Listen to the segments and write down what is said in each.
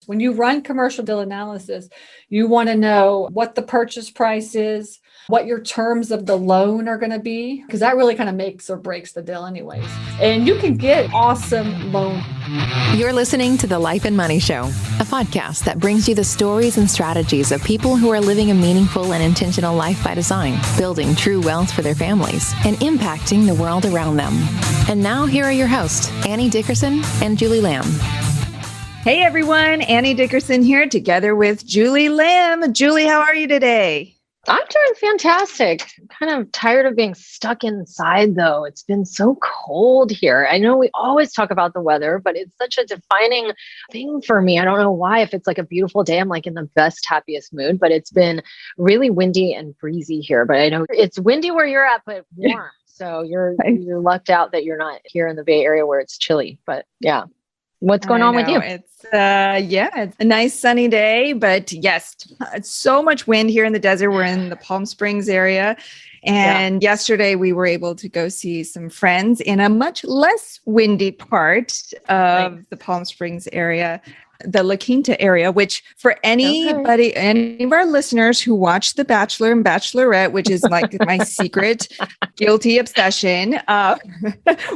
When you run commercial deal analysis, you want to know what the purchase price is, what your terms of the loan are going to be, because that really kind of makes or breaks the deal anyways. And you can get awesome loan. You're listening to The Life and Money Show, a podcast that brings you the stories and strategies of people who are living a meaningful and intentional life by design, building true wealth for their families, and impacting the world around them. And now here are your hosts, Annie Dickerson and Julie Lamb. Hey everyone, Annie Dickerson here together with Julie Lamb. Julie, how are you today? I'm doing fantastic. I'm kind of tired of being stuck inside though. It's been so cold here. I know we always talk about the weather, but it's such a defining thing for me. I don't know why. If it's like a beautiful day, I'm like in the best, happiest mood, but it's been really windy and breezy here. But I know it's windy where you're at, but warm. So you're lucked out that you're not here in the Bay Area where it's chilly, but yeah. What's going on with you? It's a nice sunny day, but yes, it's so much wind here in the desert. We're in the Palm Springs area. And yesterday we were able to go see some friends in a much less windy part of the Palm Springs area, the La Quinta area, which for anybody, any of our listeners who watch The Bachelor and Bachelorette, which is like my secret guilty obsession,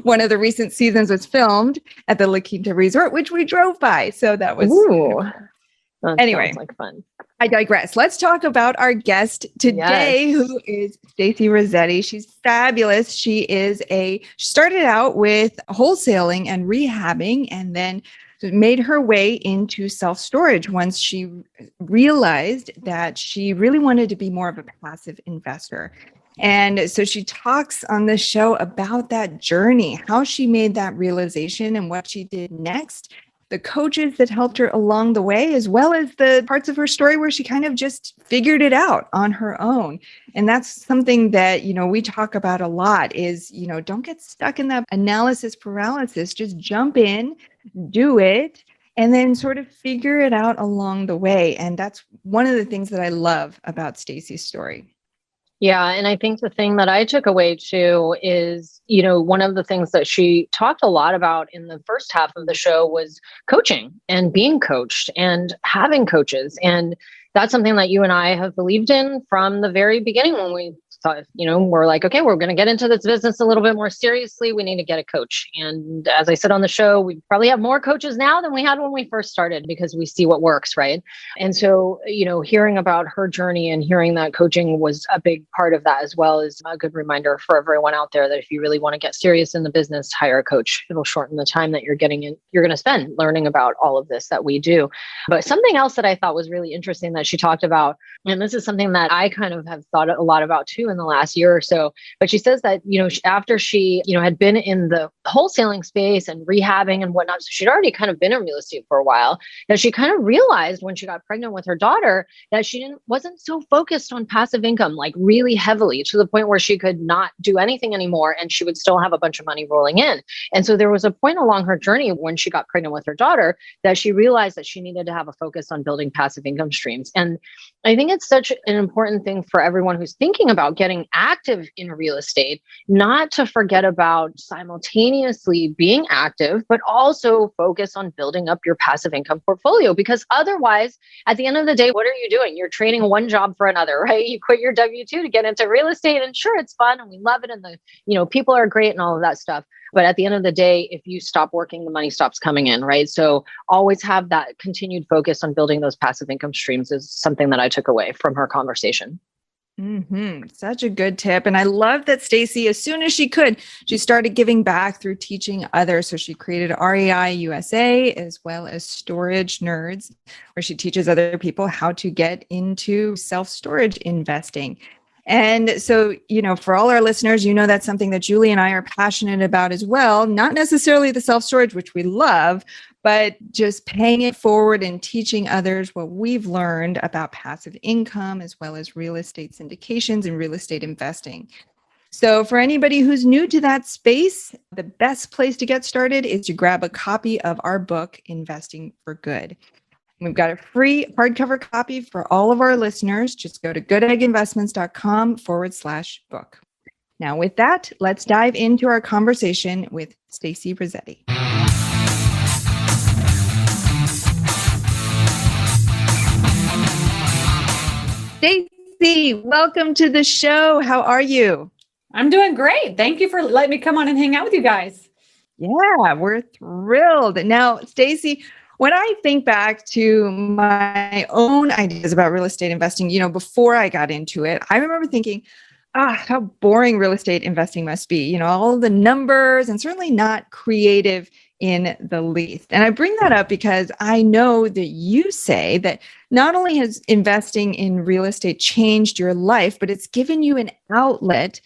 one of the recent seasons was filmed at the La Quinta Resort, which we drove by. So that was anyway, sounds like fun. I digress. Let's talk about our guest today, who is Stacey Rossetti. She's fabulous. She started out with wholesaling and rehabbing, and then made her way into self-storage once she realized that she really wanted to be more of a passive investor. And so she talks on the show about that journey, how she made that realization and what she did next, the coaches that helped her along the way, as well as the parts of her story where she kind of just figured it out on her own. And that's something that, we talk about a lot is, don't get stuck in that analysis paralysis, just jump in, do it, and then sort of figure it out along the way. And that's one of the things that I love about Stacey's story. Yeah. And I think the thing that I took away too is, one of the things that she talked a lot about in the first half of the show was coaching and being coached and having coaches. And that's something that you and I have believed in from the very beginning when we thought, we're like, okay, we're going to get into this business a little bit more seriously. We need to get a coach. And as I said on the show, we probably have more coaches now than we had when we first started because we see what works, right? And so, hearing about her journey and hearing that coaching was a big part of that as well is a good reminder for everyone out there that if you really want to get serious in the business, hire a coach. It'll shorten the time that you're going to spend learning about all of this that we do. But something else that I thought was really interesting that she talked about, and this is something that I kind of have thought a lot about too in the last year or so, but she says that, after she, had been in the wholesaling space and rehabbing and whatnot, so she'd already kind of been in real estate for a while, that she kind of realized when she got pregnant with her daughter that she wasn't so focused on passive income, like really heavily to the point where she could not do anything anymore and she would still have a bunch of money rolling in. And so there was a point along her journey when she got pregnant with her daughter that she realized that she needed to have a focus on building passive income streams. And I think it's such an important thing for everyone who's thinking about getting active in real estate, not to forget about simultaneously being active, but also focus on building up your passive income portfolio. Because otherwise, at the end of the day, what are you doing? You're trading one job for another, right? You quit your W-2 to get into real estate, and sure, it's fun and we love it, and the people are great and all of that stuff. But at the end of the day, if you stop working, the money stops coming in, right? So always have that continued focus on building those passive income streams is something that I took away from her conversation. Such a good tip. And I love that Stacey, as soon as she could, she started giving back through teaching others. So she created REI USA as well as Storage Nerds, where she teaches other people how to get into self-storage investing. And so, for all our listeners, that's something that Julie and I are passionate about as well. Not necessarily the self-storage, which we love, but just paying it forward and teaching others what we've learned about passive income, as well as real estate syndications and real estate investing. So for anybody who's new to that space, the best place to get started is to grab a copy of our book, Investing for Good. We've got a free hardcover copy for all of our listeners. Just go to goodegginvestments.com/book. Now with that, let's dive into our conversation with Stacey Rossetti. Stacey, welcome to the show. How are you? I'm doing great. Thank you for letting me come on and hang out with you guys. Yeah, we're thrilled. Now, Stacey, when I think back to my own ideas about real estate investing, before I got into it, I remember thinking, how boring real estate investing must be. All the numbers and certainly not creative in the least. And I bring that up because I know that you say that not only has investing in real estate changed your life, but it's given you an outlet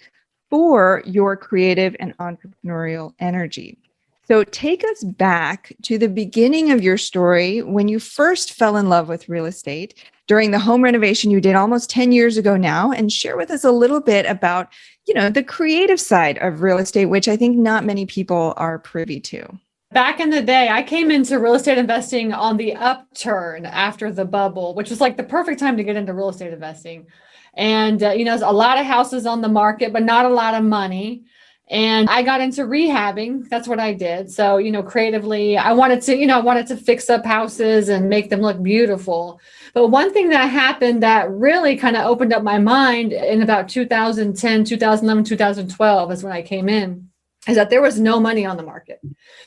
for your creative and entrepreneurial energy. So take us back to the beginning of your story when you first fell in love with real estate during the home renovation you did almost 10 years ago now, and share with us a little bit about, the creative side of real estate, which I think not many people are privy to. Back in the day, I came into real estate investing on the upturn after the bubble, which was like the perfect time to get into real estate investing. And, there's a lot of houses on the market, but not a lot of money. And I got into rehabbing. That's what I did. So, creatively, I wanted to fix up houses and make them look beautiful. But one thing that happened that really kind of opened up my mind in about 2010, 2011, 2012 is when I came in, is that there was no money on the market.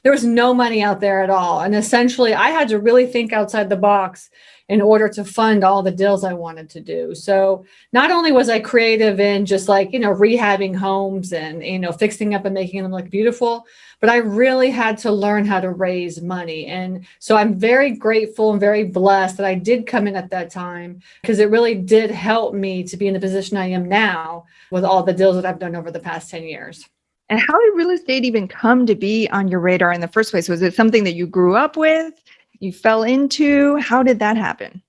There was no money out there at all. And essentially, I had to really think outside the box in order to fund all the deals I wanted to do. So not only was I creative in just rehabbing homes and, fixing up and making them look beautiful, but I really had to learn how to raise money. And so I'm very grateful and very blessed that I did come in at that time, because it really did help me to be in the position I am now with all the deals that I've done over the past 10 years. And how did real estate even come to be on your radar in the first place? Was it something that you grew up with, you fell into? How did that happen?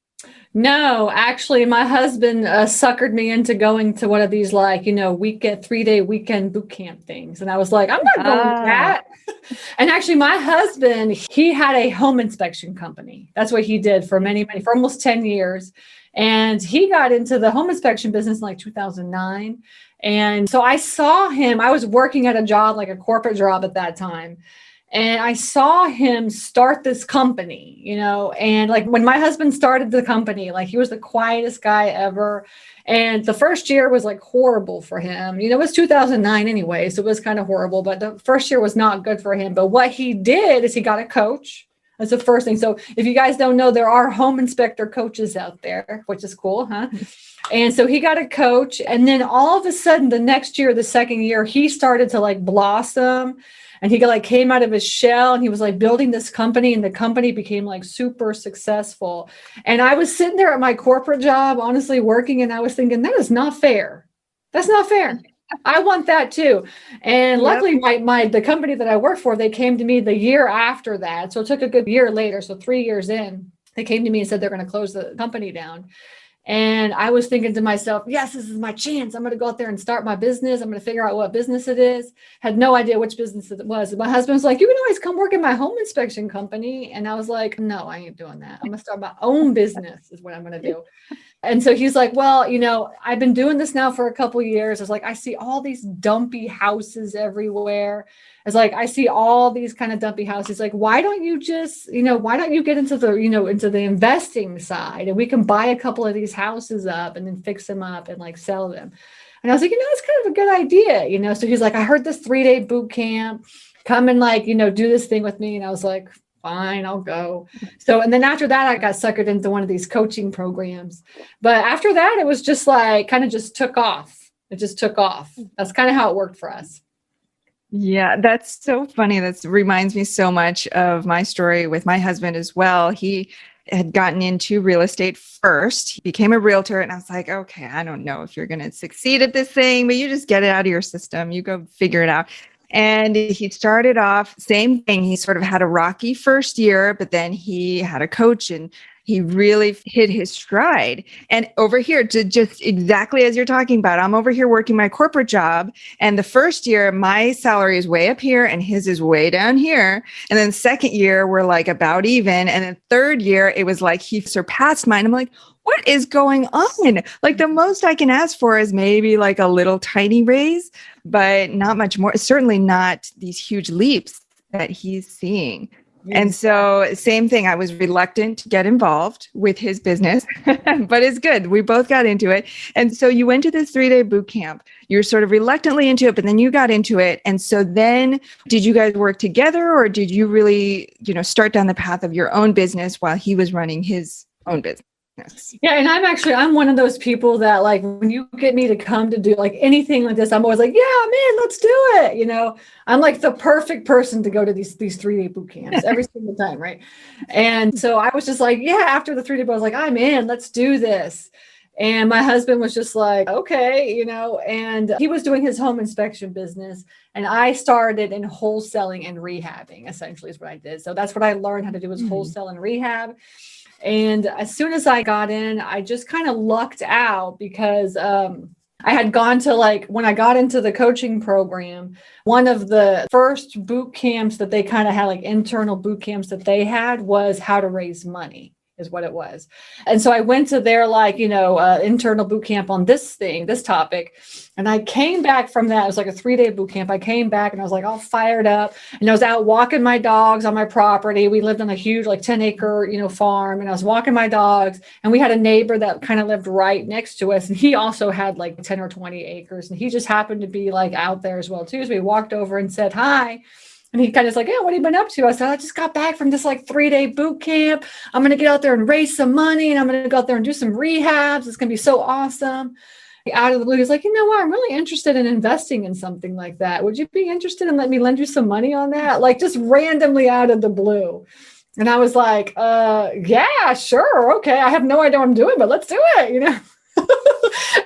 No, actually, my husband suckered me into going to one of these 3-day weekend boot camp things. And I was like, I'm not going to that. And actually, my husband, he had a home inspection company. That's what he did for for almost 10 years. And he got into the home inspection business in 2009. And so I saw him, I was working at a job, like a corporate job at that time. And I saw him start this company, and when my husband started the company, he was the quietest guy ever. And the first year was horrible for him. It was 2009 anyway, so it was kind of horrible, but the first year was not good for him. But what he did is he got a coach. That's the first thing. So if you guys don't know, there are home inspector coaches out there, which is cool, huh? And so he got a coach. And then all of a sudden, the next year, the second year, he started to blossom. And he came out of his shell, and he was building this company, and the company became super successful. And I was sitting there at my corporate job, honestly working, and I was thinking, that is not fair. That's not fair. I want that too. And luckily the company that I work for, they came to me the year after that. So it took a good year later. So 3 years in, they came to me and said they're going to close the company down. And I was thinking to myself, yes, this is my chance. I'm going to go out there and start my business. I'm going to figure out what business it is. Had no idea which business it was. And my husband was like, you can always come work in my home inspection company. And I was like, no, I ain't doing that. I'm going to start my own business is what I'm going to do. And so he's like, well, I've been doing this now for a couple of years. I was like, I see all these dumpy houses everywhere. It's I see all these kind of dumpy houses. Why don't you just, why don't you get into the, into the investing side, and we can buy a couple of these houses up and then fix them up and sell them. And I was like, it's kind of a good idea, So he's like, I heard this 3-day boot camp, come and do this thing with me. And I was like, fine, I'll go. So, and then after that, I got suckered into one of these coaching programs. But after that, it was just kind of just took off. It just took off. That's kind of how it worked for us. Yeah, that's so funny. That reminds me so much of my story with my husband as well. He had gotten into real estate first. He became a realtor, and I was like, okay, I don't know if you're going to succeed at this thing, but you just get it out of your system. You go figure it out. And he started off, same thing. He sort of had a rocky first year, but then he had a coach and he really hit his stride. And over here, to just exactly as you're talking about, I'm over here working my corporate job. And the first year, my salary is way up here and his is way down here. And then second year, we're about even. And then third year, it was he surpassed mine. I'm like, what is going on? The most I can ask for is maybe a little tiny raise, but not much more. Certainly not these huge leaps that he's seeing. And so same thing, I was reluctant to get involved with his business, but it's good. We both got into it. And so you went to this 3-day boot camp. You're sort of reluctantly into it, but then you got into it. And so then did you guys work together, or did you really, start down the path of your own business while he was running his own business? Yeah. And I'm one of those people that, like, when you get me to come to do like anything like this, I'm always like, yeah, man, let's do it. I'm like the perfect person to go to these 3-day boot camps every single time. Right. And so I was just like, yeah, after the 3-day, I was like, I'm in, let's do this. And my husband was just like, okay, and he was doing his home inspection business. And I started in wholesaling and rehabbing, essentially is what I did. So that's what I learned how to do, was wholesale and rehab. And as soon as I got in, I just kind of lucked out because I had gone to, like, when I got into the coaching program, one of the first boot camps that they kind of had, like internal boot camps that they had, was how to raise money, is what it was. And so I went to their, like, internal boot camp on this topic. And I came back from that. It was like a 3-day boot camp. I came back and I was like all fired up, and I was out walking my dogs on my property. We lived on a huge, like 10-acre, farm, and I was walking my dogs, and we had a neighbor that kind of lived right next to us. And he also had like 10 or 20 acres. And he just happened to be like out there as well too. So we walked over and said hi. And he kind of was like, yeah, what have you been up to? I said, I just got back from this like 3-day boot camp. I'm going to get out there and raise some money, and I'm going to go out there and do some rehabs. It's going to be so awesome. Out of the blue, he's like, you know what? I'm really interested in investing in something like that. Would you be interested in letting me lend you some money on that? Like, just randomly out of the blue. And I was like, yeah, sure. Okay. I have no idea what I'm doing, but let's do it,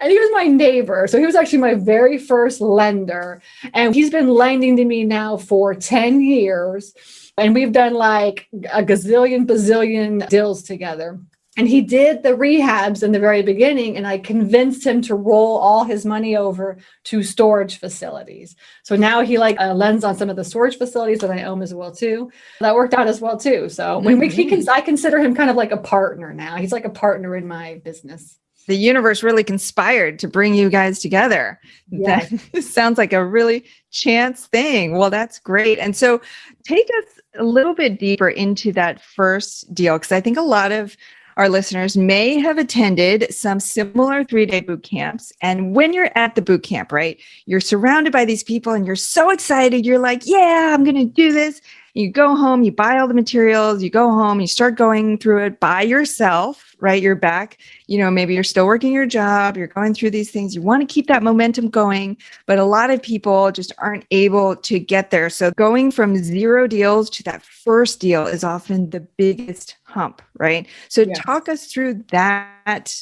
And he was my neighbor. So he was actually my very first lender. And he's been lending to me now for 10 years. And we've done like a bazillion deals together. And he did the rehabs in the very beginning, and I convinced him to roll all his money over to storage facilities. So now he lends on some of the storage facilities that I own as well too. That worked out as well too. So I consider him kind of like a partner now. He's like a partner in my business. The universe really conspired to bring you guys together. Yes. That sounds like a really chance thing. Well, that's great. And so take us a little bit deeper into that first deal, because I think a lot of our listeners may have attended some similar 3-day boot camps. And when you're at the boot camp, right, you're surrounded by these people and you're so excited. You're like, yeah, I'm going to do this. You go home, you buy all the materials, you go home, you start going through it by yourself, right? You're back, maybe you're still working your job, you're going through these things. You want to keep that momentum going, but a lot of people just aren't able to get there. So going from 0 deals to that first deal is often the biggest hump, right? So Talk us through that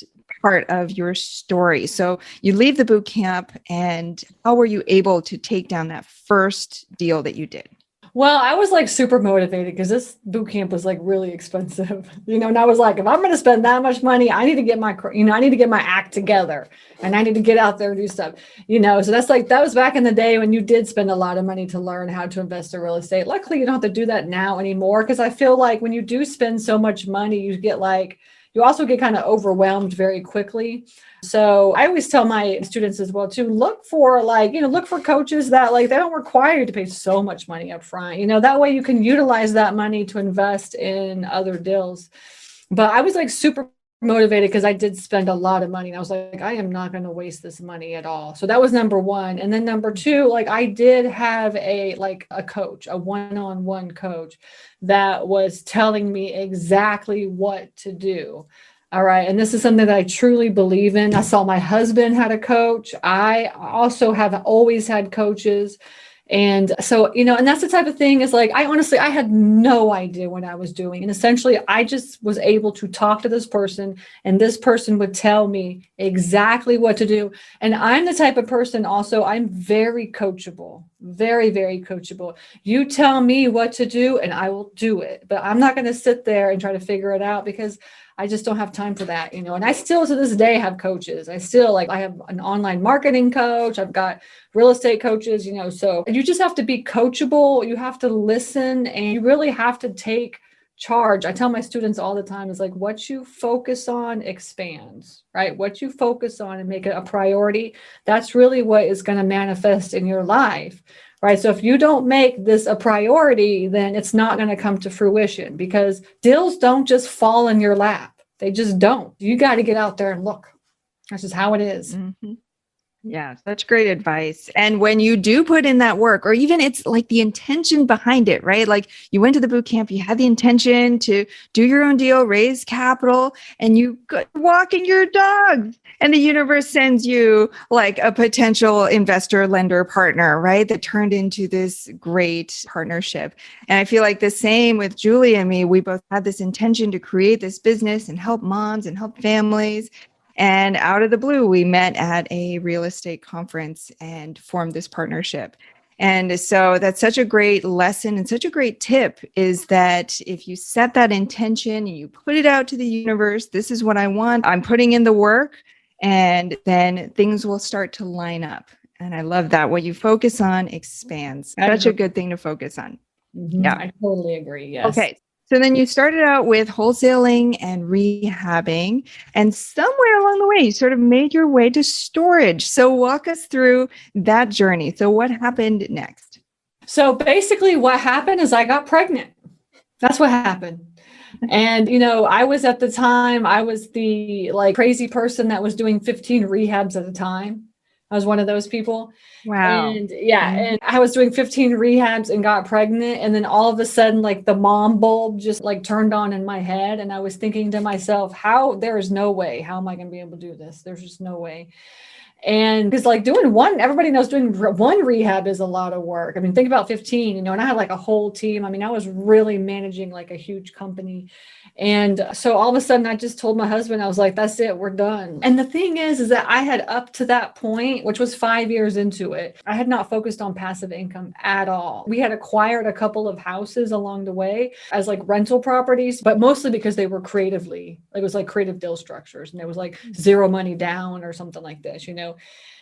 part of your story. So you leave the boot camp, and how were you able to take down that first deal that you did? Well, I was like super motivated because this boot camp was like really expensive, and I was like, if I'm going to spend that much money, I need to get my act together, and I need to get out there and do stuff, so that was back in the day when you did spend a lot of money to learn how to invest in real estate. Luckily, you don't have to do that now anymore, because I feel like when you do spend so much money, you also get kind of overwhelmed very quickly. So I always tell my students as well to look for coaches that they don't require you to pay so much money up front. That way you can utilize that money to invest in other deals. But I was super motivated because I did spend a lot of money, and I was like, I am not going to waste this money at all. So that was number one. And then number two, I did have a coach, a one-on-one coach that was telling me exactly what to do. All right. And this is something that I truly believe in. I saw my husband had a coach. I also have always had coaches. And so, and that's the type of thing is I had no idea what I was doing. And essentially, I just was able to talk to this person, and this person would tell me exactly what to do. And I'm the type of person also, I'm very coachable, very, very coachable. You tell me what to do and I will do it. But I'm not going to sit there and try to figure it out, because I just don't have time for that, and I still to this day have coaches. I still I have an online marketing coach. I've got real estate coaches, so you just have to be coachable. You have to listen, and you really have to take charge. I tell my students all the time is what you focus on expands, right? What you focus on and make it a priority. That's really what is going to manifest in your life. right? So if you don't make this a priority, then it's not going to come to fruition, because deals don't just fall in your lap. They just don't. You got to get out there and look. That's just how it is. Mhm. Yeah, such great advice. And when you do put in that work, or even it's like the intention behind it, right? Like you went to the boot camp, you had the intention to do your own deal, raise capital, and you go walking your dog, and the universe sends you like a potential investor, lender, partner, right? That turned into this great partnership. And I feel like the same with Julie and me. We both had this intention to create this business and help moms and help families. And out of the blue, we met at a real estate conference and formed this partnership. And so that's such a great lesson and such a great tip, is that if you set that intention and you put it out to the universe, this is what I want, I'm putting in the work, and then things will start to line up. And I love that. What you focus on expands. Such a good thing to focus on. Yeah, I totally agree. Yes. Okay. So then you started out with wholesaling and rehabbing, and somewhere along the way, you sort of made your way to storage. So walk us through that journey. So what happened next? So basically what happened is I got pregnant. That's what happened. And, I was at the time, I was the like crazy person that was doing 15 rehabs at a time. I was one of those people. Wow. And and I was doing 15 rehabs and got pregnant. And then all of a sudden, like the mom bulb just like turned on in my head. And I was thinking to myself, there is no way. How am I going to be able to do this? There's just no way. And because like everybody knows doing one rehab is a lot of work. I mean, think about 15, and I had like a whole team. I mean, I was really managing like a huge company. And so all of a sudden I just told my husband, I was like, that's it, we're done. And the thing is that I had up to that point, which was 5 years into it, I had not focused on passive income at all. We had acquired a couple of houses along the way as like rental properties, but mostly because they were creatively, it was like creative deal structures, and it was like zero money down or something like this,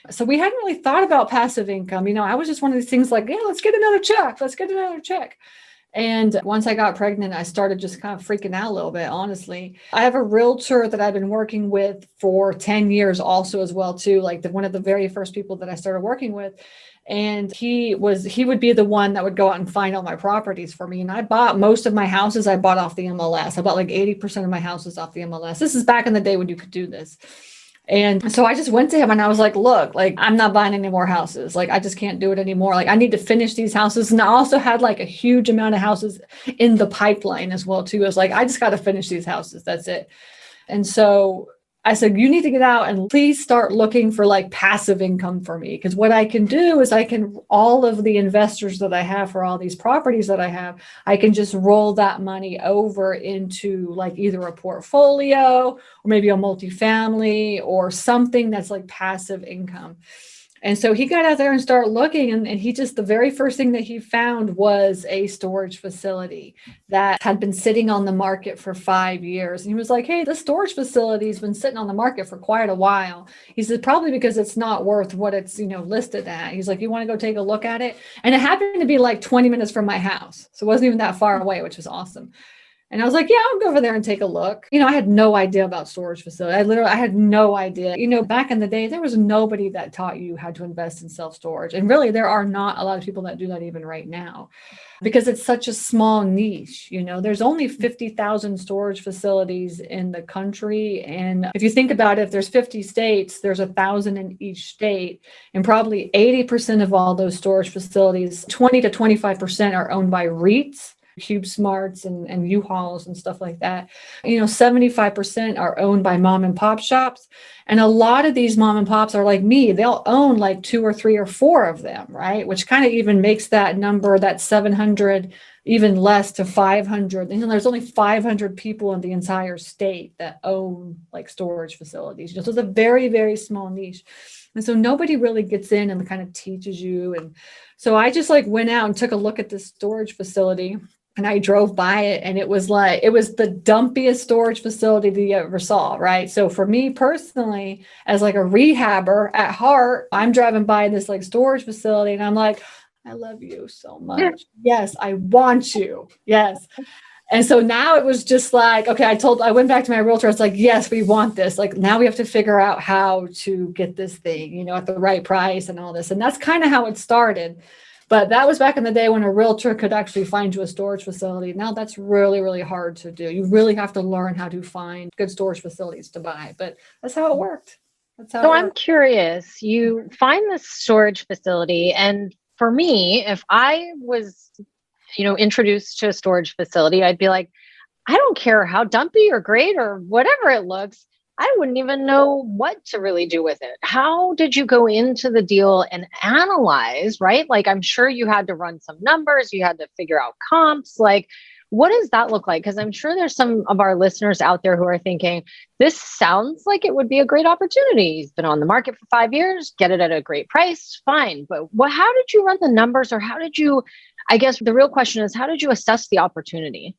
So we hadn't really thought about passive income. I was just one of these things like, yeah, let's get another check. Let's get another check. And once I got pregnant, I started just kind of freaking out a little bit, honestly. I have a realtor that I've been working with for 10 years also as well, too, like one of the very first people that I started working with. And he would be the one that would go out and find all my properties for me. And I bought most of my houses. I bought off the MLS. I bought like 80% of my houses off the MLS. This is back in the day when you could do this. And so I just went to him and I was like, look, like, I'm not buying any more houses. Like, I just can't do it anymore. Like, I need to finish these houses. And I also had like a huge amount of houses in the pipeline as well, too. I was like, I just got to finish these houses. That's it. And so I said, you need to get out and please start looking for like passive income for me. Because what I can do is all of the investors that I have for all these properties that I have, I can just roll that money over into like either a portfolio or maybe a multifamily or something that's like passive income. And so he got out there and started looking, and he just, the very first thing that he found was a storage facility that had been sitting on the market for 5 years. And he was like, hey, this storage facility has been sitting on the market for quite a while. He said, probably because it's not worth what it's, listed at. He's like, you want to go take a look at it? And it happened to be like 20 minutes from my house. So it wasn't even that far away, which was awesome. And I was like, yeah, I'll go over there and take a look. I had no idea about storage facility. I had no idea. Back in the day, there was nobody that taught you how to invest in self-storage. And really, there are not a lot of people that do that even right now, because it's such a small niche. There's only 50,000 storage facilities in the country. And if you think about it, if there's 50 states, there's 1,000 in each state. And probably 80% of all those storage facilities, 20 to 25% are owned by REITs, Cube Smarts and U-Hauls and stuff like that. 75% are owned by mom and pop shops. And a lot of these mom and pops are like me. They'll own like 2 or 3 or 4 of them, right? Which kind of even makes that number, that 700, even less to 500. There's only 500 people in the entire state that own like storage facilities. So it's a very, very small niche. And so nobody really gets in and kind of teaches you. And so I just like went out and took a look at this storage facility. And I drove by it, and it was the dumpiest storage facility that you ever saw, right? So for me personally, as like a rehabber at heart, I'm driving by this like storage facility and I'm like, I love you so much. Yes, I want you. Yes. And so now it was just like, okay, I went back to my realtor. I was like, yes, we want this. Like, now we have to figure out how to get this thing, at the right price and all this. And that's kind of how it started. But that was back in the day when a realtor could actually find you a storage facility. Now that's really, really hard to do. You really have to learn how to find good storage facilities to buy. But that's how it worked. So I'm curious, you find this storage facility, and for me, if I was, introduced to a storage facility, I'd be like, I don't care how dumpy or great or whatever it looks. I wouldn't even know what to really do with it. How did you go into the deal and analyze, right? Like, I'm sure you had to run some numbers, you had to figure out comps. Like, what does that look like? Because I'm sure there's some of our listeners out there who are thinking, this sounds like it would be a great opportunity. He's been on the market for 5 years, get it at a great price, fine. But how did you run the numbers, or how did you, I guess the real question is, how did you assess the opportunity?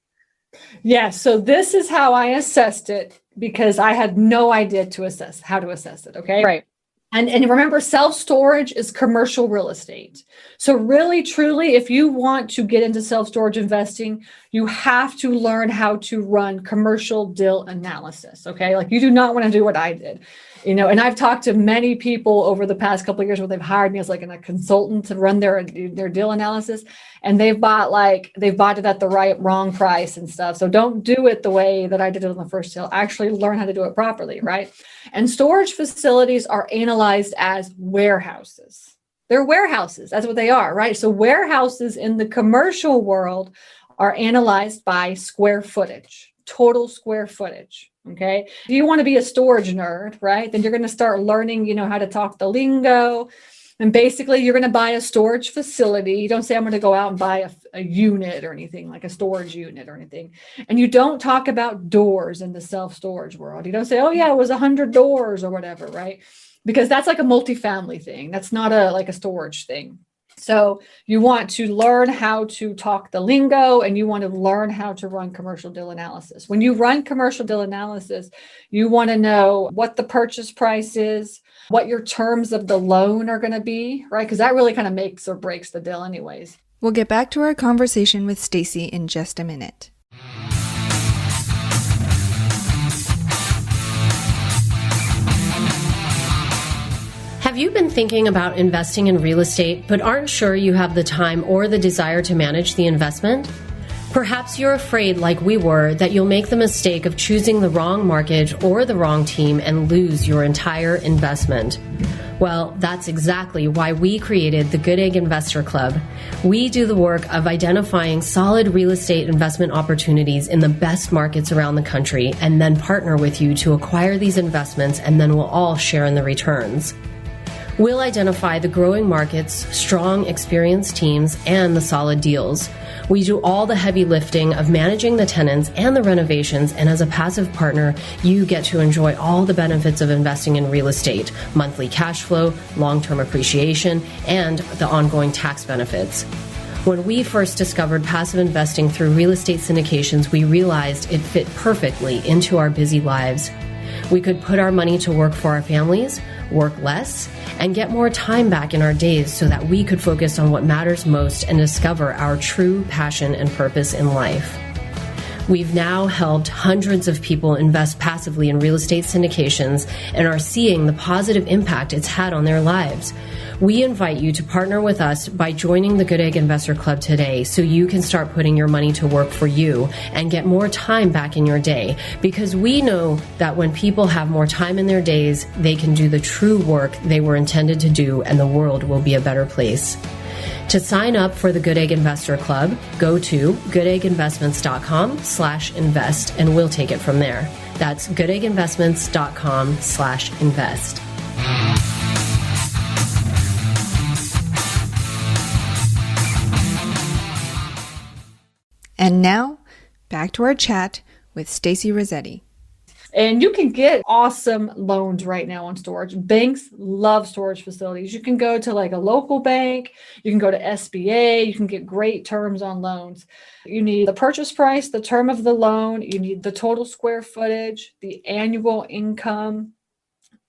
Yeah, so this is how I assessed it, because I had no idea how to assess it. Okay. Right. And remember, self-storage is commercial real estate. So really, truly, if you want to get into self-storage investing, you have to learn how to run commercial deal analysis. Okay. Like, you do not want to do what I did, and I've talked to many people over the past couple of years where they've hired me as like a consultant to run their deal analysis, and they've bought it at the wrong price and stuff. So don't do it the way that I did it on the first deal. Actually learn how to do it properly. Right. And storage facilities are analyzed as warehouses. They're warehouses. That's what they are. Right. So warehouses in the commercial world are analyzed by square footage, total square footage. Okay. If you want to be a storage nerd, right, then you're going to start learning, how to talk the lingo. And basically, you're going to buy a storage facility. You don't say, I'm going to go out and buy a unit or anything, like a storage unit or anything. And you don't talk about doors in the self-storage world. You don't say, oh, yeah, it was 100 doors or whatever, right? Because that's like a multifamily thing. That's not like a storage thing. So you want to learn how to talk the lingo, and you want to learn how to run commercial deal analysis. When you run commercial deal analysis, you want to know what the purchase price is, what your terms of the loan are going to be, right? Because that really kind of makes or breaks the deal anyways. We'll get back to our conversation with Stacy in just a minute. Have you been thinking about investing in real estate but aren't sure you have the time or the desire to manage the investment? Perhaps you're afraid, like we were, that you'll make the mistake of choosing the wrong mortgage or the wrong team and lose your entire investment. Well, that's exactly why we created the Goodegg Investor Club. We do the work of identifying solid real estate investment opportunities in the best markets around the country, and then partner with you to acquire these investments, and then we'll all share in the returns. We'll identify the growing markets, strong, experienced teams, and the solid deals. We do all the heavy lifting of managing the tenants and the renovations, and as a passive partner, you get to enjoy all the benefits of investing in real estate: monthly cash flow, long-term appreciation, and the ongoing tax benefits. When we first discovered passive investing through real estate syndications, we realized it fit perfectly into our busy lives. We could put our money to work for our families, work less, and get more time back in our days so that we could focus on what matters most and discover our true passion and purpose in life. We've now helped hundreds of people invest passively in real estate syndications and are seeing the positive impact it's had on their lives. We invite you to partner with us by joining the Goodegg Investor Club today so you can start putting your money to work for you and get more time back in your day, because we know that when people have more time in their days, they can do the true work they were intended to do, and the world will be a better place. To sign up for the Goodegg Investor Club, go to goodegginvestments.com/invest and we'll take it from there. That's goodegginvestments.com/invest. And now, back to our chat with Stacey Rossetti. And you can get awesome loans right now on storage. Banks love storage facilities. You can go to like a local bank. You can go to SBA. You can get great terms on loans. You need the purchase price, the term of the loan. You need the total square footage, the annual income,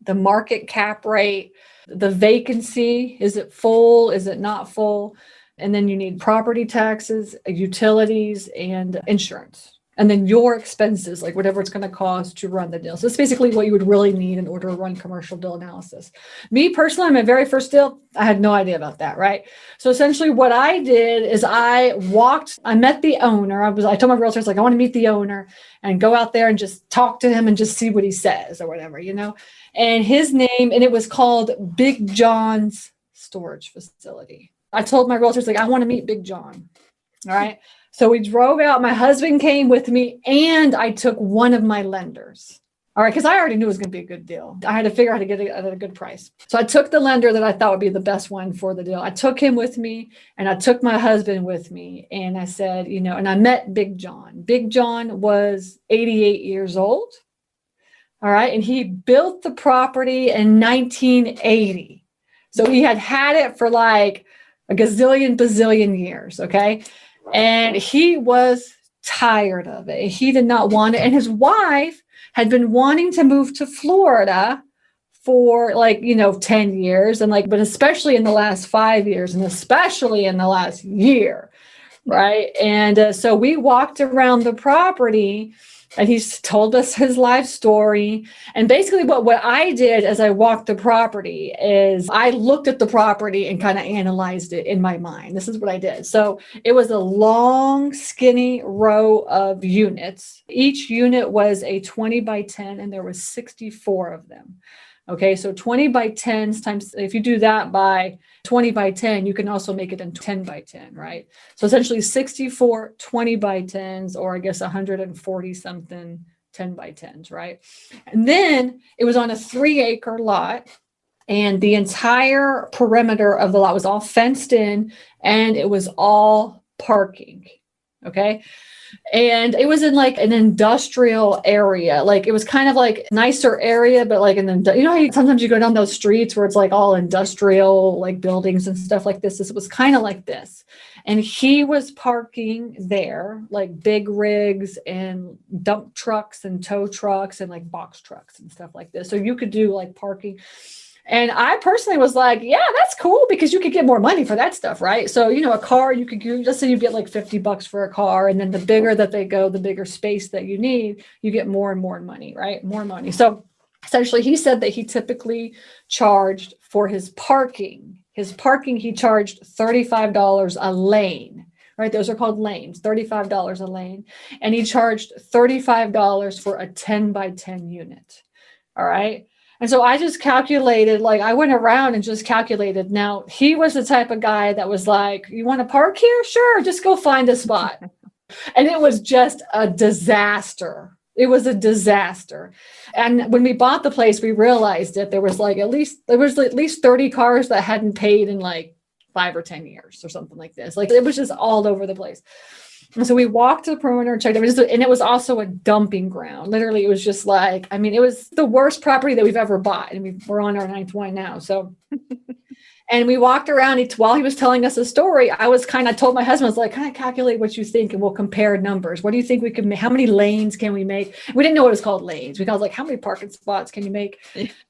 the market cap rate, the vacancy. Is it full? Is it not full? And then you need property taxes, utilities, and insurance. and then your expenses, like whatever it's going to cost to run the deal. So it's basically what you would really need in order to run commercial deal analysis. Me personally, my very first deal, I had no idea about that, right? So essentially what I did is I met the owner. I told my realtors, like, I want to meet the owner and go out there and just talk to him and just see what he says or whatever, and his name, and it was called Big John's Storage Facility. I told my realtors, like, I want to meet Big John. All right. So we drove out. My husband came with me, and I took one of my lenders. All right. Because I already knew it was going to be a good deal. I had to figure out how to get it at a good price. So I took the lender that I thought would be the best one for the deal. I took him with me, and I took my husband with me. And I said, and I met Big John. Big John was 88 years old. All right. And he built the property in 1980. So he had it for like a bazillion years. Okay. And he was tired of it. He did not want it. And his wife had been wanting to move to Florida for 10 years. And but especially in the last 5 years, and especially in the last year. Right. And so we walked around the property, and he's told us his life story. And basically what I did as I walked the property is I looked at the property and kind of analyzed it in my mind. This is what I did. So it was a long, skinny row of units. Each unit was a 20 by 10, and there was 64 of them. Okay, so 20 by 10s times, if you do that by 20 by 10, you can also make it in 10 by 10, right? So essentially 64 20 by 10s, or I guess 140 something 10 by 10s, right? And then it was on a 3-acre lot, and the entire perimeter of the lot was all fenced in, and it was all parking. Okay. And it was in an industrial area. It was kind of nicer area, but how sometimes you go down those streets where it's all industrial, buildings and stuff like this. It was kind of like this. And he was parking there, big rigs and dump trucks and tow trucks and box trucks and stuff like this. So you could do parking. And I personally was like, yeah, that's cool, because you could get more money for that stuff, right? So, a car, you could just say you get $50 for a car. And then the bigger that they go, the bigger space that you need, you get more and more money, right? More money. So essentially he said that he typically charged for his parking. He charged $35 a lane, right? Those are called lanes, $35 a lane. And he charged $35 for a 10 by 10 unit. All right. And so I just calculated, I went around and just calculated. Now, he was the type of guy that was like, you want to park here? Sure, just go find a spot. And it was just a disaster. It was a disaster. And when we bought the place, we realized that there was at least 30 cars that hadn't paid in 5 or 10 years or something like this. It was just all over the place. And so we walked to the perimeter and checked it. And it was also a dumping ground. Literally, it was just it was the worst property that we've ever bought. And we're on our 9th one now. So, and we walked around while he was telling us a story. I told my husband, I was like, kind of calculate what you think, and we'll compare numbers. What do you think we could make? How many lanes can we make? We didn't know what it was called, lanes. We called how many parking spots can you make?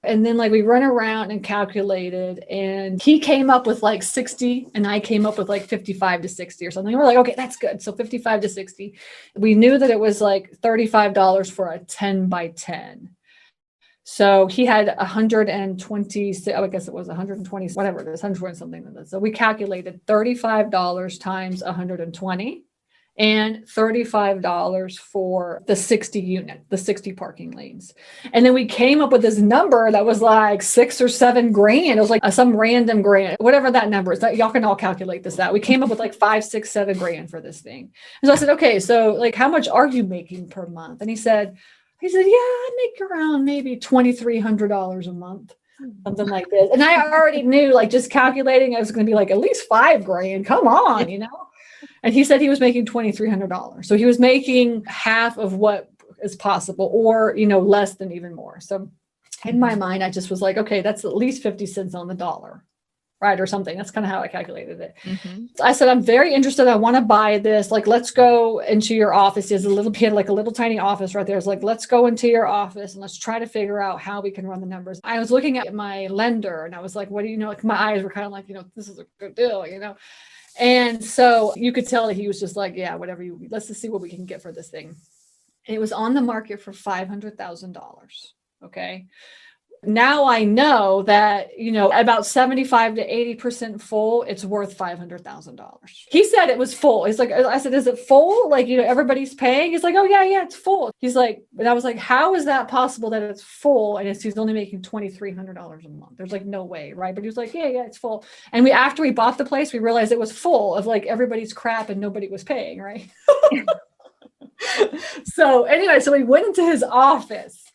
And then we run around and calculated, and he came up with 60, and I came up with 55 to 60 or something. We're like, okay, that's good. So 55 to 60. We knew that it was $35 for a 10 by 10. So he had 120, I guess it was 120, whatever it is, 120 something. So we calculated $35 times 120 and $35 for the 60 parking lanes. And then we came up with this number that was $6 or $7 grand. It was some random grant, whatever that number is. Y'all can all calculate this out. We came up with $5, $6, $7 grand for this thing. And so I said, okay, so how much are you making per month? And he said, yeah, I make around maybe $2,300 a month, something like this. And I already knew, just calculating, I was going to be at least $5 grand. Come on, And he said he was making $2,300. So he was making half of what is possible, or, less than even more. So in my mind, I just was like, okay, that's at least 50 cents on the dollar. Right, or something. That's kind of how I calculated it. Mm-hmm. I said, I'm very interested. I want to buy this. Let's go into your office. There's a little tiny office right there. It's let's go into your office and let's try to figure out how we can run the numbers. I was looking at my lender, and I was like, what do you know? My eyes were kind of this is a good deal, And so you could tell that he was just like, yeah, whatever let's just see what we can get for this thing. And it was on the market for $500,000. Okay. Now I know that, about 75 to 80% full, it's worth $500,000. He said it was full. He's like, I said, is it full? Like, everybody's paying. He's like, oh yeah, it's full. He's like, and I was like, how is that possible that it's full? And he's only making $2,300 a month. There's like no way. Right. But he was like, yeah, it's full. And after we bought the place, we realized it was full of like everybody's crap and nobody was paying. Right. So anyway, so we went into his office.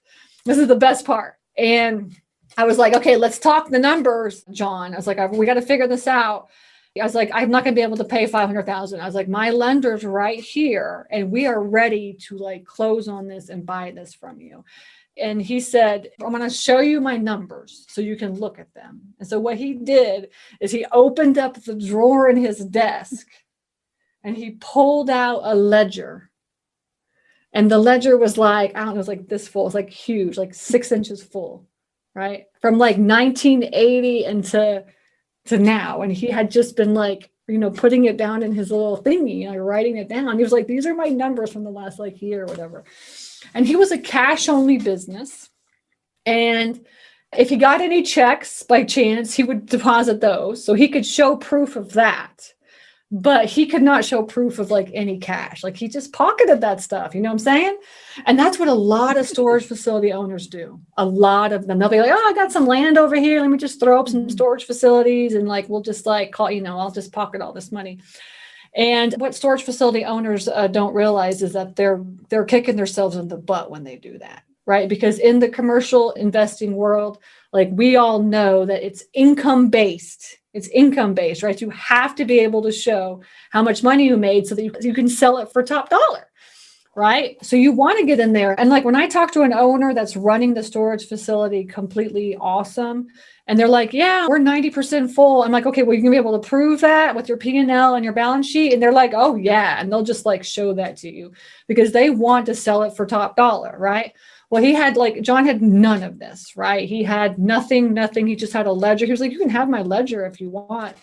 This is the best part. And I was like, okay, let's talk the numbers, John. I was like, we got to figure this out. I was like, I'm not going to be able to pay $500,000. I was like, my lender's right here and we are ready to like close on this and buy this from you. And he said, I'm going to show you my numbers so you can look at them. And so what he did is he opened up the drawer in his desk and he pulled out a ledger. And the ledger was like, I don't know, it was like this full. It's like huge, like 6 inches full, right? From like 1980 and to now. And he had just been like, putting it down in his little thingy, writing it down. He was like, these are my numbers from the last like year or whatever. And he was a cash only business. And if he got any checks by chance, he would deposit those. So he could show proof of that. But he could not show proof of like any cash. Like he just pocketed that stuff. You know what I'm saying? And that's what a lot of storage facility owners do. A lot of them. They'll be like, oh, I got some land over here. Let me just throw up some storage facilities. And like, we'll just like call, I'll just pocket all this money. And what storage facility owners don't realize is that they're kicking themselves in the butt when they do that. Right? Because in the commercial investing world, like we all know that it's income based. It's income based, right? You have to be able to show how much money you made so that you can sell it for top dollar, right? So you want to get in there. And like when I talk to an owner that's running the storage facility completely awesome, and they're like, yeah, we're 90% full. I'm like, okay, well, you're gonna be able to prove that with your P&L and your balance sheet. And they're like, oh yeah. And they'll just like show that to you because they want to sell it for top dollar, right? Well, John had none of this, right? He had nothing. He just had a ledger. He was like, you can have my ledger if you want.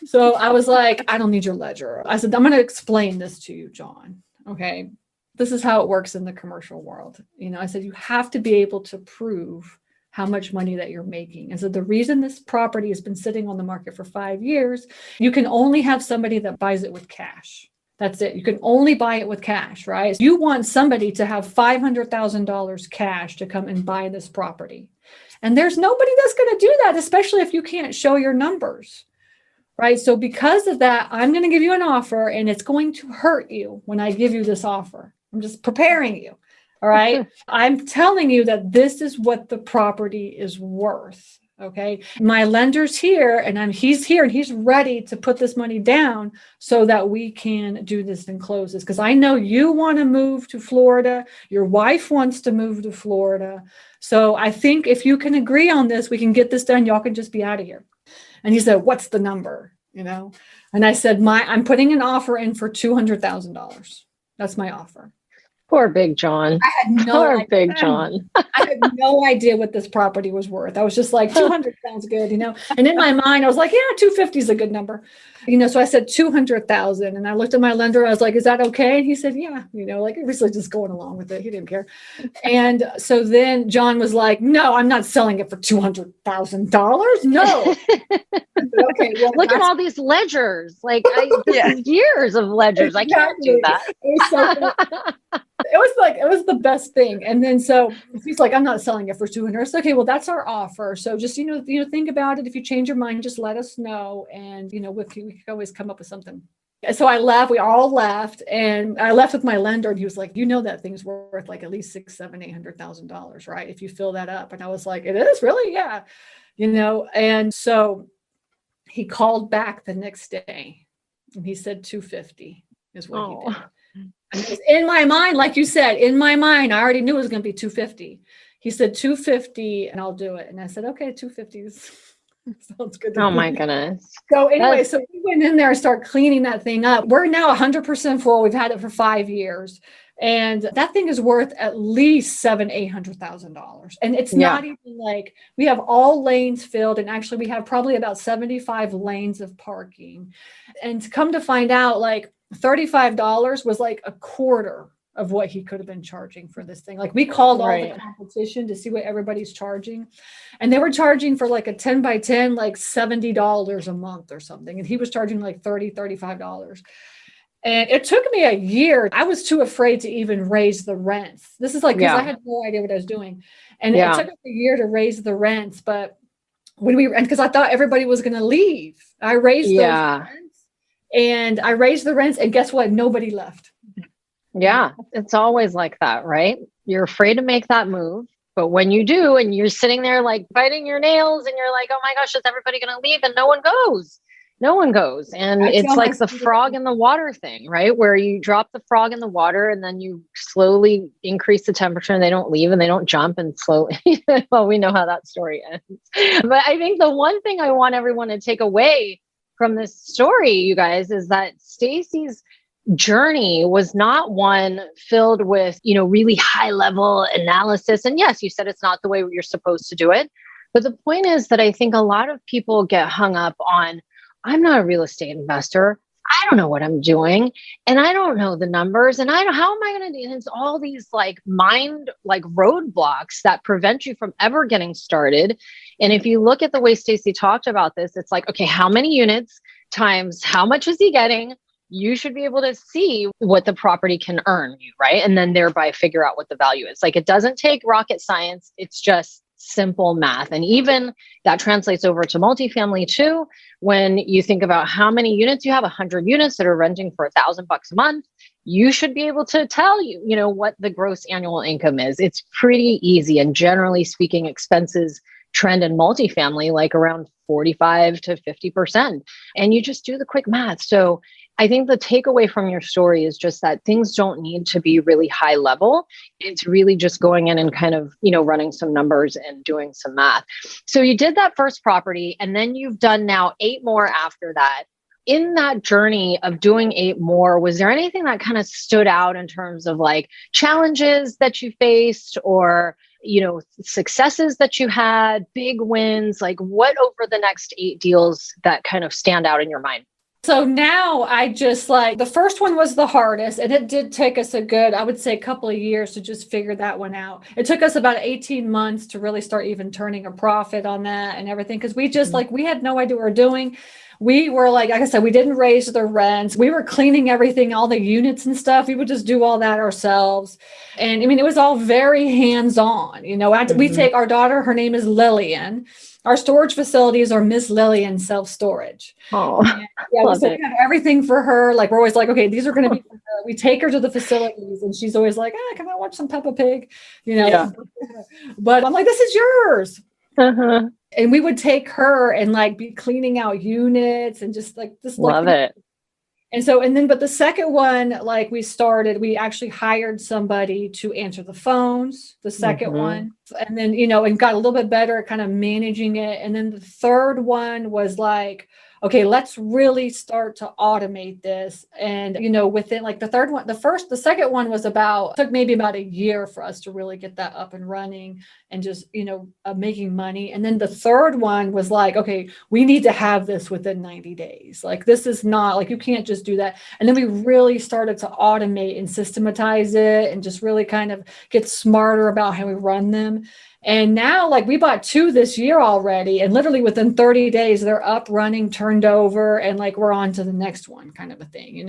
So I was like, I don't need your ledger. I said, I'm going to explain this to you, John. Okay. This is how it works in the commercial world. I said, you have to be able to prove how much money that you're making. And so the reason this property has been sitting on the market for 5 years, you can only have somebody that buys it with cash. That's it. You can only buy it with cash, right? You want somebody to have $500,000 cash to come and buy this property. And there's nobody that's going to do that, especially if you can't show your numbers, right? So because of that, I'm going to give you an offer and it's going to hurt you when I give you this offer. I'm just preparing you. All right. I'm telling you that this is what the property is worth. Okay. My lender's here and he's here and he's ready to put this money down so that we can do this and close this. Because I know you want to move to Florida. Your wife wants to move to Florida. So I think if you can agree on this, we can get this done. Y'all can just be out of here. And he said, what's the number? And I said, I'm putting an offer in for $200,000. That's my offer. Poor Big John. I had Big John. I had no idea what this property was worth. I was just like, 200 sounds good, And in my mind, I was like, yeah, 250 is a good number. So I said 200,000. And I looked at my lender. I was like, is that okay? And he said, yeah, like obviously just going along with it. He didn't care. And so then John was like, no, I'm not selling it for $200,000. No. Okay. Well, look at all these ledgers. This is years of ledgers. Exactly. I can't do that. It was the best thing. And then so he's like, I'm not selling it for 200. It's okay. Well, that's our offer. So just, think about it. If you change your mind, just let us know. And, we can always come up with something. So I left, we all left and I left with my lender and he was like, that thing's worth like at least $600,000, $700,000, $800,000, right? If you fill that up. And I was like, it is really? Yeah. And so he called back the next day and he said 250 is what he did. And in my mind, like you said, I already knew it was going to be 250. He said 250 and I'll do it. And I said, okay, 250 sounds good. Oh my goodness. So anyway, so we went in there and started cleaning that thing up. We're now 100% full. We've had it for 5 years. And that thing is worth at least $800,000. And it's not even like we have all lanes filled. And actually we have probably about 75 lanes of parking. And to come to find out, like $35 was like a quarter of what he could have been charging for this thing. Like we called all the competition to see what everybody's charging. And they were charging for like a 10 by 10, like $70 a month or something. And he was charging like $35. And it took me a year. I was too afraid to even raise the rents. This is like, because I had no idea what I was doing. And it took us a year to raise the rents. But when because I thought everybody was going to leave, I raised those rents, and I raised the rents. And guess what? Nobody left. Yeah, it's always like that, right? You're afraid to make that move. But when you do, and you're sitting there like biting your nails and you're like, oh my gosh, is everybody going to leave? And no one goes. No one goes. And it's like the frog in the water thing, right? Where you drop the frog in the water and then you slowly increase the temperature and they don't leave and they don't jump and slowly. Well, we know how that story ends. But I think the one thing I want everyone to take away from this story, you guys, is that Stacey's journey was not one filled with, really high level analysis. And yes, you said it's not the way you're supposed to do it. But the point is that I think a lot of people get hung up on, I'm not a real estate investor. I don't know what I'm doing. And I don't know the numbers. And how am I going to do? It's all these roadblocks that prevent you from ever getting started. And if you look at the way Stacey talked about this, it's like, okay, how many units times how much is he getting? You should be able to see what the property can earn you, right? And then thereby figure out what the value is. Like, it doesn't take rocket science. It's just simple math. And even that translates over to multifamily too. When you think about how many units you have, 100 units that are renting for $1,000 a month, you should be able to tell what the gross annual income is. It's pretty easy. And generally speaking, expenses trend in multifamily like around 45 to 50%. And you just do the quick math. So I think the takeaway from your story is just that things don't need to be really high level. It's really just going in and kind of, running some numbers and doing some math. So you did that first property, and then you've done now 8 more after that. In that journey of doing 8 more, was there anything that kind of stood out in terms of like challenges that you faced, or successes that you had, big wins? Like, what over the next 8 deals that kind of stand out in your mind? So now I just the first one was the hardest, and it did take us I would say a couple of years to just figure that one out. It took us about 18 months to really start even turning a profit on that and everything. Cause we just we had no idea what we were doing. We were like I said, we didn't raise the rents. We were cleaning everything, all the units and stuff. We would just do all that ourselves. And I mean, it was all very hands-on, we take our daughter, her name is Lillian. Our storage facilities are Miss Lillian self-storage. Oh, so we have everything for her. Like, we're always like, okay, these are going to be for her. We take her to the facilities and she's always like, can I watch some Peppa Pig? Yeah. But I'm like, this is yours. Uh-huh. And we would take her and be cleaning out units and just love it. And but the second one, we actually hired somebody to answer the phones, the second one, and then, and got a little bit better at kind of managing it. And then the third one was okay, let's really start to automate this. And, within the second one was took maybe about a year for us to really get that up and running and just, making money. And then the third one was okay, we need to have this within 90 days. This is not you can't just do that. And then we really started to automate and systematize it and just really kind of get smarter about how we run them. And now, we bought 2 this year already, and literally within 30 days, they're up, running, turned over, and we're on to the next one, kind of a thing,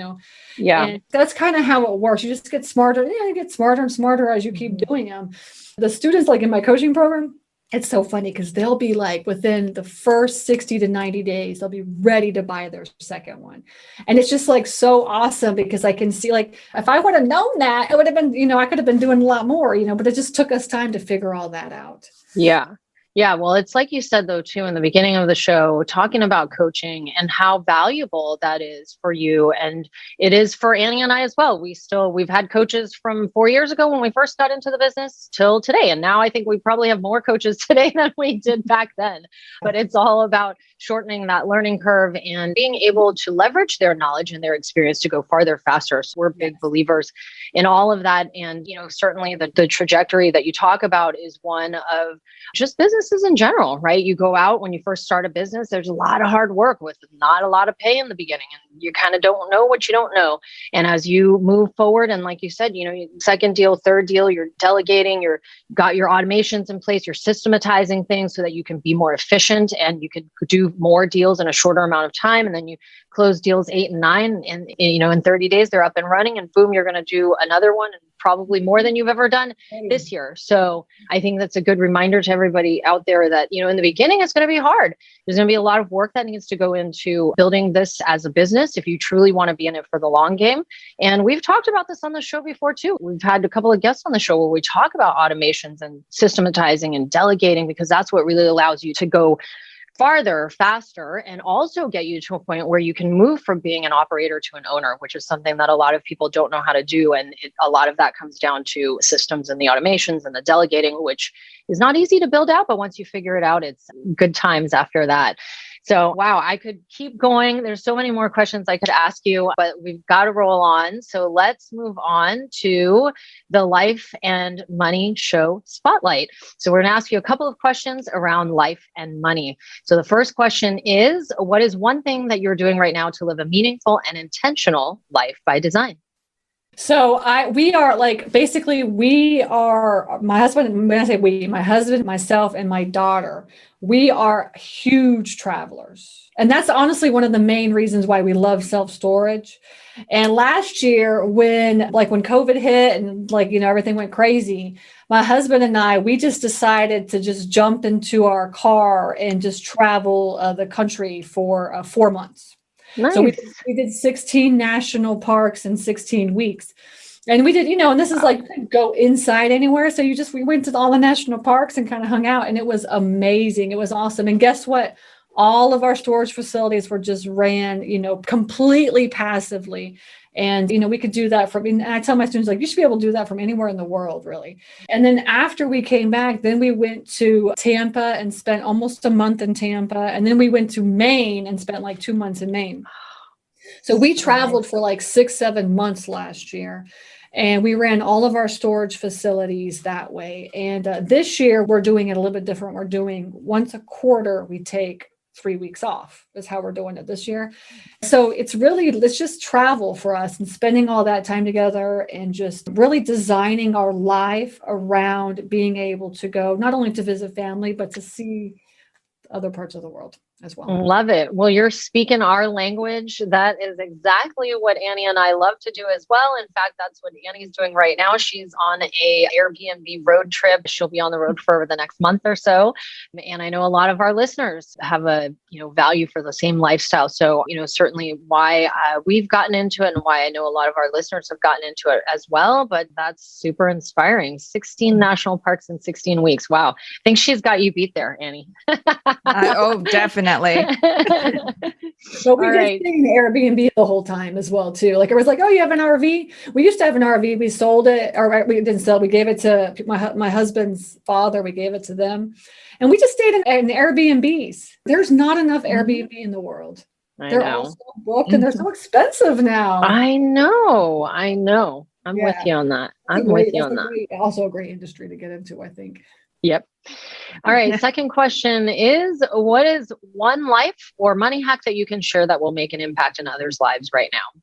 Yeah. And that's kind of how it works. You just get smarter. You get smarter and smarter as you keep doing them. The students, in my coaching program, it's so funny because they'll be within the first 60 to 90 days, they'll be ready to buy their second one. And it's just so awesome because I can see if I would have known that, it would have been, I could have been doing a lot more, but it just took us time to figure all that out. Yeah. Yeah, well, it's like you said, though, too, in the beginning of the show, talking about coaching and how valuable that is for you. And it is for Annie and I as well. We've had coaches from 4 years ago when we first got into the business till today. And now I think we probably have more coaches today than we did back then. But it's all about shortening that learning curve and being able to leverage their knowledge and their experience to go farther, faster. So we're big believers in all of that. And, certainly the trajectory that you talk about is one of just businesses in general, right? You go out when you first start a business, there's a lot of hard work with not a lot of pay in the beginning, and you kind of don't know what you don't know. And as you move forward, and like you said, second deal, third deal, you're delegating, you're got your automations in place, you're systematizing things so that you can be more efficient and you can do more deals in a shorter amount of time. And then you close deals 8 and 9, and in 30 days they're up and running, and boom, you're going to do another one, and probably more than you've ever done this year. So I think that's a good reminder to everybody out there that, in the beginning, it's going to be hard. There's going to be a lot of work that needs to go into building this as a business if you truly want to be in it for the long game. And we've talked about this on the show before too. We've had a couple of guests on the show where we talk about automations and systematizing and delegating, because that's what really allows you to go farther, faster, and also get you to a point where you can move from being an operator to an owner, which is something that a lot of people don't know how to do. And a lot of that comes down to systems and the automations and the delegating, which is not easy to build out. But once you figure it out, it's good times after that. So, wow, I could keep going. There's so many more questions I could ask you, but we've got to roll on. So let's move on to the Life and Money Show Spotlight. So we're going to ask you a couple of questions around life and money. So the first question is, what is one thing that you're doing right now to live a meaningful and intentional life by design? So we are my husband, when I say we, my husband, myself, and my daughter, we are huge travelers. And that's honestly one of the main reasons why we love self-storage. And last year when COVID hit and everything went crazy, my husband and I, we just decided to just jump into our car and just travel the country for 4 months. Nice. So we did 16 national parks in 16 weeks. And we did, and this is go inside anywhere. So we went to all the national parks and kind of hung out, and it was amazing. It was awesome. And guess what? All of our storage facilities were just ran, completely passively. And, we could do that and I tell my students, you should be able to do that from anywhere in the world, really. And then after we came back, then we went to Tampa and spent almost a month in Tampa. And then we went to Maine and spent 2 months in Maine. So we traveled for 6-7 months last year. And we ran all of our storage facilities that way. And this year, we're doing it a little bit different. We're doing once a quarter, we take 3 weeks off is how we're doing it this year. So it's just travel for us and spending all that time together and just really designing our life around being able to go not only to visit family, but to see other parts of the world as well. Love it. Well, you're speaking our language. That is exactly what Annie and I love to do as well. In fact, that's what Annie's doing right now. She's on a Airbnb road trip. She'll be on the road for the next month or so. And I know a lot of our listeners have a value for the same lifestyle. So, certainly why we've gotten into it and why I know a lot of our listeners have gotten into it as well. But that's super inspiring. 16 national parks in 16 weeks. Wow. I think she's got you beat there, Annie. Oh, definitely. But we just stayed in Airbnb the whole time as well, too. It was oh, you have an RV? We used to have an RV. We sold it, or we didn't sell. We gave it to my husband's father. We gave it to them. And we just stayed in Airbnbs. There's not enough Airbnb in the world. They're all so booked and they're so expensive now. I know. I'm with you on that. Also a great industry to get into, I think. Yep. All right. Second question is, what is one life or money hack that you can share that will make an impact in others' lives right now?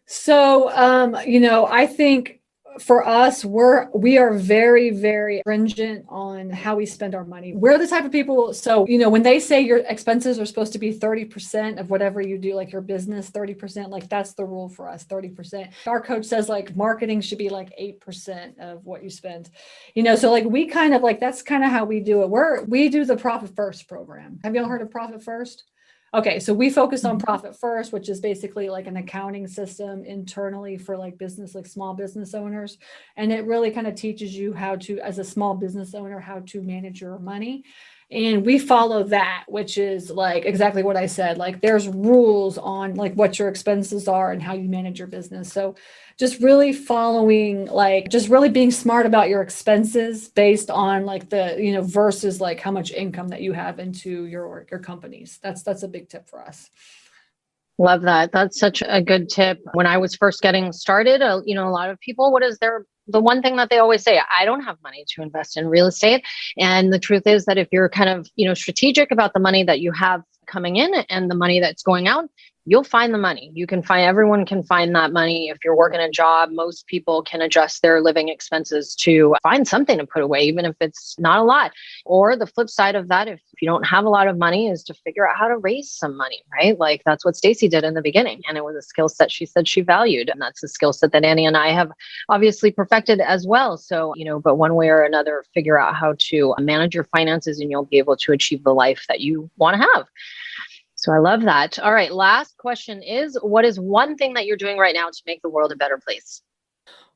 So, I think for us, we are very, very stringent on how we spend our money. We're the type of people. So, when they say your expenses are supposed to be 30% of whatever you do, your business, 30%, that's the rule for us, 30%. Our coach says marketing should be 8% of what you spend, so we that's kind of how we do it. We do the Profit First program. Have y'all heard of Profit First? Okay, so we focus on Profit First, which is basically like an accounting system internally for like business, like small business owners. And it really kind of teaches you how to, as a small business owner, how to manage your money. And we follow that, which is like exactly what I said. Like there's rules on like what your expenses are and how you manage your business. So just really following, like just really being smart about your expenses based on like the, versus like how much income that you have into your companies. That's a big tip for us. Love that. That's such a good tip. When I was first getting started, a lot of people, the one thing that they always say, I don't have money to invest in real estate. And the truth is that if you're kind of, strategic about the money that you have coming in and the money that's going out, you'll find the money. Everyone can find that money. If you're working a job, most people can adjust their living expenses to find something to put away, even if it's not a lot. Or the flip side of that, if you don't have a lot of money, is to figure out how to raise some money, right? Like that's what Stacey did in the beginning. And it was a skill set she said she valued. And that's a skill set that Annie and I have obviously perfected as well. So, but one way or another, figure out how to manage your finances and you'll be able to achieve the life that you want to have. So I love that. All right. Last question is, what is one thing that you're doing right now to make the world a better place?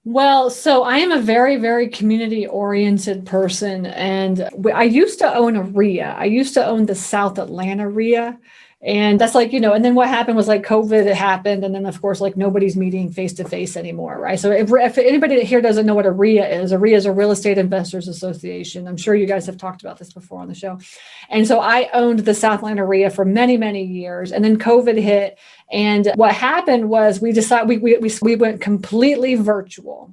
Well, so I am a very, very community-oriented person. And I used to own a REIA. I used to own the South Atlanta REIA. And that's like, and then what happened was like COVID happened. And then of course, like nobody's meeting face-to-face anymore, right? So if anybody here doesn't know what a REIA is a Real Estate Investors Association. I'm sure you guys have talked about this before on the show. And so I owned the South Atlanta REIA for many, many years. And then COVID hit. And what happened was we decided we went completely virtual.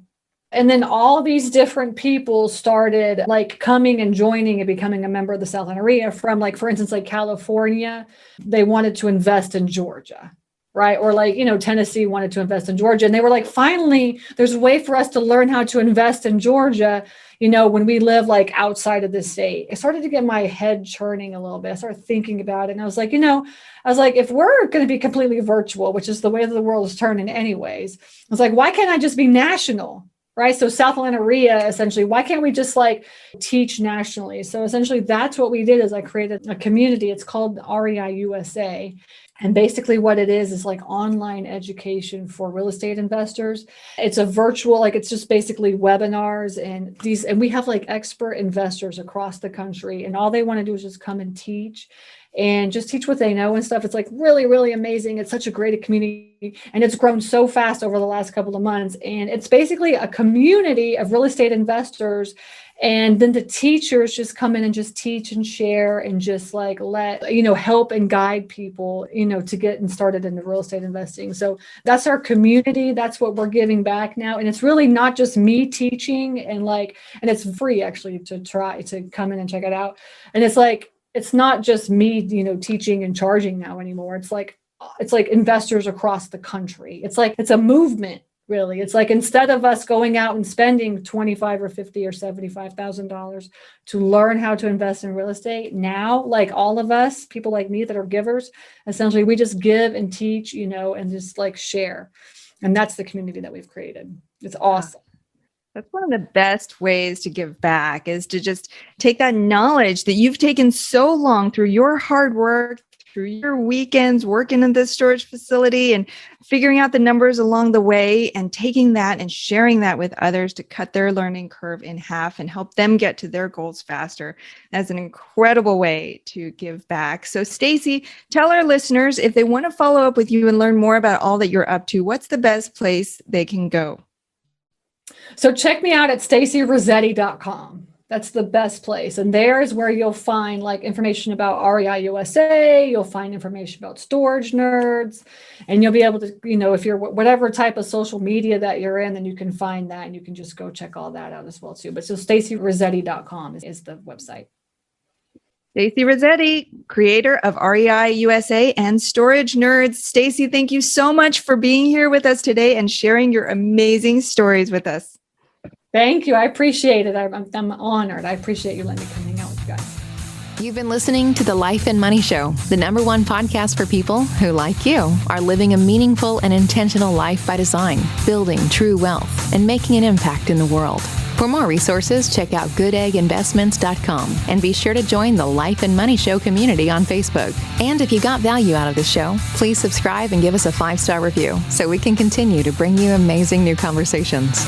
And then all these different people started like coming and joining and becoming a member of the South Atlanta REIA from like, for instance, like California, they wanted to invest in Georgia, right? Or like, Tennessee wanted to invest in Georgia. And they were like, finally, there's a way for us to learn how to invest in Georgia, when we live like outside of the state. I started to get my head churning a little bit. I started thinking about it. And I was like, if we're going to be completely virtual, which is the way that the world is turning anyways, I was like, why can't I just be national? Right. So South Atlanta REIA, essentially, why can't we just like teach nationally? So essentially, that's what we did is I created a community. It's called REI USA. And basically what it is like online education for real estate investors. It's a virtual, like it's just basically webinars and we have like expert investors across the country. And all they want to do is just come and teach. And just teach what they know and stuff. It's like really, really amazing. It's such a great community and it's grown so fast over the last couple of months. And it's basically a community of real estate investors. And then the teachers just come in and just teach and share and just like help and guide people, to get started into real estate investing. So that's our community. That's what we're giving back now. And it's really not just me teaching and it's free actually to try to come in and check it out. And it's not just me, teaching and charging now anymore. It's like investors across the country. It's a movement, really. It's like instead of us going out and spending $25 or $50 or $75,000 to learn how to invest in real estate, now, like all of us, people like me that are givers, essentially we just give and teach, and just like share. And that's the community that we've created. It's awesome. That's one of the best ways to give back is to just take that knowledge that you've taken so long through your hard work, through your weekends, working in this storage facility and figuring out the numbers along the way and taking that and sharing that with others to cut their learning curve in half and help them get to their goals faster. That's an incredible way to give back. So Stacey, tell our listeners if they want to follow up with you and learn more about all that you're up to, what's the best place they can go? So check me out at stacyrossetti.com. That's the best place. And there is where you'll find like information about REI USA. You'll find information about Storage Nerds. And you'll be able to, if you're whatever type of social media that you're in, then you can find that and you can just go check all that out as well too. But so stacyrossetti.com is the website. Stacey Rossetti, creator of REI USA and Storage Nerds. Stacey, thank you so much for being here with us today and sharing your amazing stories with us. Thank you. I appreciate it. I'm honored. I appreciate you letting me come hang out with you guys. You've been listening to The Life and Money Show, the #1 podcast for people who, like you, are living a meaningful and intentional life by design, building true wealth, and making an impact in the world. For more resources, check out goodegginvestments.com and be sure to join the Life and Money Show community on Facebook. And if you got value out of the show, please subscribe and give us a 5-star review so we can continue to bring you amazing new conversations.